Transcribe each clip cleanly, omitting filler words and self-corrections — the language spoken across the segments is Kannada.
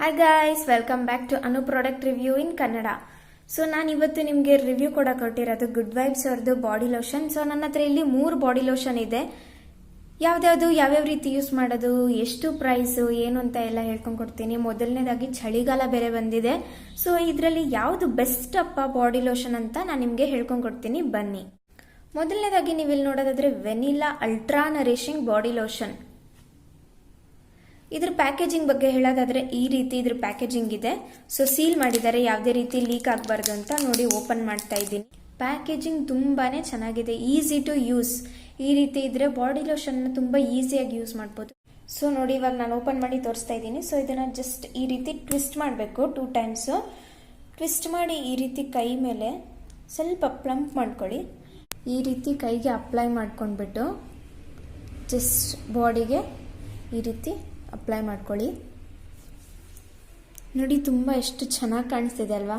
Hi guys, welcome back to Anu product review in Kannada. So ನಾನು ಇವತ್ತು ನಿಮಗೆ ರಿವ್ಯೂ ಕೊಟ್ಟಿರೋದು ಗುಡ್ ವೈಬ್ಸ್ ಅವ್ರದ್ದು ಬಾಡಿ ಲೋಷನ್. ಸೊ ನನ್ನ ಹತ್ರ ಇಲ್ಲಿ 3 ಬಾಡಿ ಲೋಷನ್ ಇದೆ. ಯಾವ್ಯಾವ ರೀತಿ ಯೂಸ್ ಮಾಡೋದು, ಎಷ್ಟು ಪ್ರೈಸು, ಏನು ಅಂತ ಎಲ್ಲ ಹೇಳ್ಕೊಂಡು ಕೊಡ್ತೀನಿ. ಮೊದಲನೇದಾಗಿ ಚಳಿಗಾಲ ಬೇರೆ ಬಂದಿದೆ. ಸೊ ಇದರಲ್ಲಿ ಯಾವುದು ಬೆಸ್ಟ್ ಅಪ್ಪ ಬಾಡಿ ಲೋಷನ್ ಅಂತ ನಾನು ನಿಮಗೆ ಹೇಳ್ಕೊಂಡು ಕೊಡ್ತೀನಿ, ಬನ್ನಿ. ಮೊದಲನೇದಾಗಿ ನೀವು ಇಲ್ಲಿ ನೋಡೋದಾದ್ರೆ vanilla ultra nourishing body lotion. ಇದ್ರ ಪ್ಯಾಕೇಜಿಂಗ್ ಬಗ್ಗೆ ಹೇಳೋದಾದ್ರೆ ಈ ರೀತಿ ಇದ್ರ ಪ್ಯಾಕೇಜಿಂಗ್ ಇದೆ. ಸೊ ಸೀಲ್ ಮಾಡಿದ್ದಾರೆ, ಯಾವುದೇ ರೀತಿ ಲೀಕ್ ಆಗಬಾರ್ದು ಅಂತ. ನೋಡಿ, ಓಪನ್ ಮಾಡ್ತಾ ಇದ್ದೀನಿ. ಪ್ಯಾಕೇಜಿಂಗ್ ತುಂಬಾನೇ ಚೆನ್ನಾಗಿದೆ, ಈಸಿ ಟು ಯೂಸ್. ಈ ರೀತಿ ಇದ್ರೆ ಬಾಡಿ ಲೋಷನ್ ತುಂಬಾ ಈಸಿಯಾಗಿ ಯೂಸ್ ಮಾಡ್ಬೋದು. ಸೊ ನೋಡಿ, ಇವಾಗ ನಾನು ಓಪನ್ ಮಾಡಿ ತೋರಿಸ್ತಾ ಇದ್ದೀನಿ. ಸೊ ಇದನ್ನ ಜಸ್ಟ್ ಈ ರೀತಿ ಟ್ವಿಸ್ಟ್ ಮಾಡಬೇಕು 2 ಟೈಮ್ಸ್. ಟ್ವಿಸ್ಟ್ ಮಾಡಿ ಈ ರೀತಿ ಕೈ ಮೇಲೆ ಸ್ವಲ್ಪ ಪ್ಲಂಪ್ ಮಾಡ್ಕೊಳ್ಳಿ. ಈ ರೀತಿ ಕೈಗೆ ಅಪ್ಲೈ ಮಾಡ್ಕೊಂಡ್ಬಿಟ್ಟು ಜಸ್ಟ್ ಬಾಡಿಗೆ ಈ ರೀತಿ ಅಪ್ಲೈ ಮಾಡ್ಕೊಳ್ಳಿ. ನೋಡಿ, ತುಂಬ ಎಷ್ಟು ಚೆನ್ನಾಗಿ ಕಾಣಿಸ್ತಿದೆ ಅಲ್ವಾ.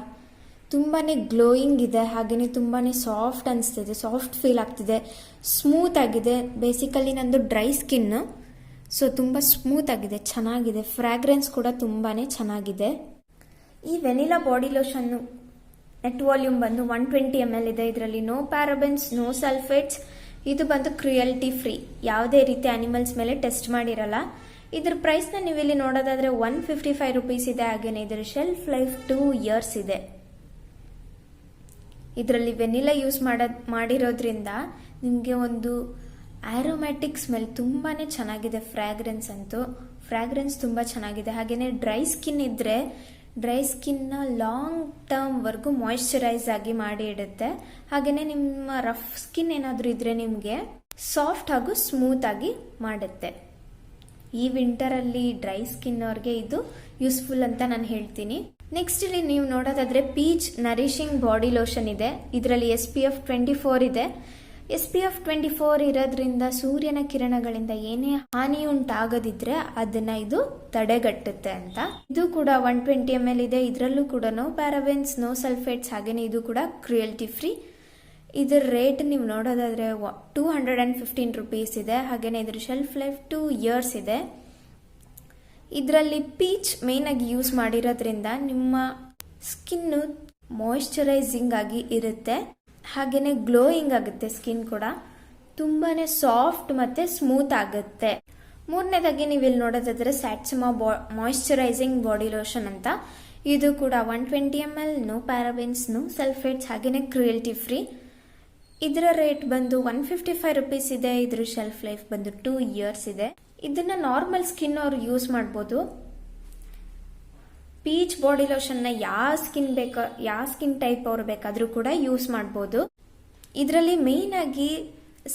ತುಂಬಾ ಗ್ಲೋಯಿಂಗ್ ಇದೆ, ಹಾಗೆಯೇ ತುಂಬಾ ಸಾಫ್ಟ್ ಅನಿಸ್ತಿದೆ, ಸಾಫ್ಟ್ ಫೀಲ್ ಆಗ್ತಿದೆ, ಸ್ಮೂತ್ ಆಗಿದೆ. ಬೇಸಿಕಲಿ ನಂದು ಡ್ರೈ ಸ್ಕಿನ್, ಸೊ ತುಂಬ ಸ್ಮೂತ್ ಆಗಿದೆ, ಚೆನ್ನಾಗಿದೆ. ಫ್ರಾಗ್ರೆನ್ಸ್ ಕೂಡ ತುಂಬಾ ಚೆನ್ನಾಗಿದೆ. ಈ vanilla body lotion net volume ಬಂದು 120 ml ಇದೆ. ಇದರಲ್ಲಿ ನೋ ಪ್ಯಾರಾಬೆನ್ಸ್, ನೋ ಸಲ್ಫೇಟ್ಸ್. ಇದು ಬಂದು ಕ್ರುಯಲ್ಟಿ ಫ್ರೀ, ಯಾವುದೇ ರೀತಿ ಅನಿಮಲ್ಸ್ ಮೇಲೆ ಟೆಸ್ಟ್ ಮಾಡಿರಲ್ಲ. ಇದ್ರ ಪ್ರೈಸ್ನ ನೀವಿಲ್ಲಿ ನೋಡೋದಾದ್ರೆ 155 ರೂಪೀಸ್ ಇದೆ. ಹಾಗೇನೆ ಇದರ ಶೆಲ್ಫ್ ಲೈಫ್ 2 years ಇದೆ. ಇದರಲ್ಲಿ ವೆನಿಲಾ ಯೂಸ್ ಮಾಡಿರೋದ್ರಿಂದ ನಿಮಗೆ ಒಂದು ಆರೋಮ್ಯಾಟಿಕ್ ಸ್ಮೆಲ್ ತುಂಬಾನೇ ಚೆನ್ನಾಗಿದೆ. ಫ್ರಾಗ್ರೆನ್ಸ್ ತುಂಬಾ ಚೆನ್ನಾಗಿದೆ. ಹಾಗೇನೆ ಡ್ರೈ ಸ್ಕಿನ್ ಇದ್ರೆ ಡ್ರೈ ಸ್ಕಿನ್ನ ಲಾಂಗ್ ಟರ್ಮ್ ವರ್ಗು ಮಾಯಿಶ್ಚರೈಸ್ ಆಗಿ ಮಾಡಿ ಇಡುತ್ತೆ. ಹಾಗೇನೆ ನಿಮ್ಮ ರಫ್ ಸ್ಕಿನ್ ಏನಾದರೂ ಇದ್ರೆ ನಿಮಗೆ ಸಾಫ್ಟ್ ಹಾಗೂ ಸ್ಮೂತ್ ಆಗಿ ಮಾಡುತ್ತೆ. ಈ ವಿಂಟರ್ ಅಲ್ಲಿ ಡ್ರೈ ಸ್ಕಿನ್ ಅವ್ರಿಗೆ ಇದು ಯೂಸ್ಫುಲ್ ಅಂತ ನಾನು ಹೇಳ್ತೀನಿ. ನೆಕ್ಸ್ಟ್ ಇಲ್ಲಿ ನೀವು ನೋಡೋದಾದ್ರೆ ಪೀಚ್ ನರಿಶಿಂಗ್ ಬಾಡಿ ಲೋಷನ್ ಇದೆ. ಇದರಲ್ಲಿ SPF 24 ಇದೆ. SPF 24 ಇರೋದ್ರಿಂದ ಸೂರ್ಯನ ಕಿರಣಗಳಿಂದ ಏನೇ ಹಾನಿ ಉಂಟಾಗದಿದ್ರೆ ಅದನ್ನ ಇದು ತಡೆಗಟ್ಟುತ್ತೆ ಅಂತ. ಇದು ಕೂಡ 120 ml ಇದೆ. ಇದರಲ್ಲೂ ಕೂಡ ನೋ ಪ್ಯಾರಾಬೆನ್ಸ್, ನೋ ಸಲ್ಫೇಟ್ಸ್. ಹಾಗೇನೆ ಇದು ಕೂಡ ಕ್ರುಯಲ್ಟಿ ಫ್ರೀ. ಇದರ ರೇಟ್ ನೀವು ನೋಡೋದಾದ್ರೆ 215 ರೂಪೀಸ್ ಇದೆ. ಹಾಗೇನೆ ಇದ್ರ ಶೆಲ್ಫ್ ಲೈಫ್ 2 years ಇದೆ. ಇದರಲ್ಲಿ ಪೀಚ್ ಮೇನ್ ಆಗಿ ಯೂಸ್ ಮಾಡಿರೋದ್ರಿಂದ ನಿಮ್ಮ ಸ್ಕಿನ್ ಮಾಯಿಶ್ಚರೈಸಿಂಗ್ ಆಗಿ ಇರುತ್ತೆ. ಹಾಗೇನೆ ಗ್ಲೋಯಿಂಗ್ ಆಗುತ್ತೆ. ಸ್ಕಿನ್ ಕೂಡ ತುಂಬಾನೇ ಸಾಫ್ಟ್ ಮತ್ತೆ ಸ್ಮೂತ್ ಆಗುತ್ತೆ. ಮೂರನೇದಾಗಿ ನೀವು ಇಲ್ಲಿ ನೋಡೋದಾದ್ರೆ ಸ್ಯಾಟ್ಸಮಾ ಮಾಯಿಶ್ಚರೈಸಿಂಗ್ ಬಾಡಿ ಲೋಷನ್ ಅಂತ. ಇದು ಕೂಡ 120 ml, ನೋ ಪ್ಯಾರಾಬೆನ್ಸ್, ನೋ ಸಲ್ಫೇಟ್ಸ್, ಹಾಗೇನೆ ಕ್ರುಯಲ್ಟಿ ಫ್ರೀ. ಇದರ ರೇಟ್ ಬಂದು 155 ರೂಪೀಸ್ ಇದೆ. ಇದ್ರ ಶೆಲ್ಫ್ ಲೈಫ್ ಬಂದು 2 years ಇದೆ. ಇದನ್ನ ನಾರ್ಮಲ್ ಸ್ಕಿನ್ ಅವ್ರು ಯೂಸ್ ಮಾಡ್ಬೋದು. ಪೀಚ್ ಬಾಡಿ ಲೋಷನ್ ನ ಯಾವ ಸ್ಕಿನ್ ಟೈಪ್ ಅವ್ರು ಬೇಕಾದ್ರೂ ಕೂಡ ಯೂಸ್ ಮಾಡ್ಬೋದು. ಇದರಲ್ಲಿ ಮೇನ್ ಆಗಿ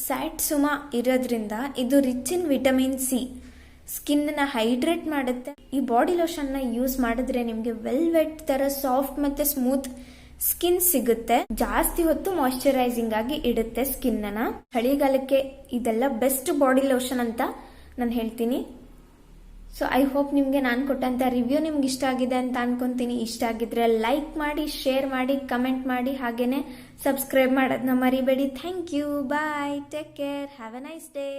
ಸ್ಯಾಟ್ಸುಮಾ ಇರೋದ್ರಿಂದ ಇದು rich in vitamin C, skin ನ ಹೈಡ್ರೇಟ್ ಮಾಡುತ್ತೆ. ಈ ಬಾಡಿ ಲೋಷನ್ ನ ಯೂಸ್ ಮಾಡಿದ್ರೆ ನಿಮ್ಗೆ ವೆಲ್ವೆಟ್ ತರ ಸಾಫ್ಟ್ ಮತ್ತೆ ಸ್ಮೂತ್ ಸ್ಕಿನ್ ಸಿಗುತ್ತೆ. ಜಾಸ್ತಿ ಹೊತ್ತು ಮಾಯಿಶ್ಚರೈಸಿಂಗ್ ಆಗಿ ಇಡುತ್ತೆ ಸ್ಕಿನ್ ನ. ಚಳಿಗಾಲಕ್ಕೆ ಇದೆಲ್ಲ ಬೆಸ್ಟ್ ಬಾಡಿ ಲೋಷನ್ ಅಂತ ನಾನು ಹೇಳ್ತೀನಿ. ಸೊ ಐ ಹೋಪ್ ನಿಮ್ಗೆ ನಾನು ಕೊಟ್ಟಂತ ರಿವ್ಯೂ ನಿಮ್ಗೆ ಇಷ್ಟ ಆಗಿದೆ ಅಂತ ಅನ್ಕೊಂತೀನಿ. ಇಷ್ಟ ಆಗಿದ್ರೆ ಲೈಕ್ ಮಾಡಿ, ಶೇರ್ ಮಾಡಿ, ಕಮೆಂಟ್ ಮಾಡಿ, ಹಾಗೇನೆ ಸಬ್ಸ್ಕ್ರೈಬ್ ಮಾಡೋದನ್ನ ಮರಿಬೇಡಿ. Thank you, bye, take care, have a nice day.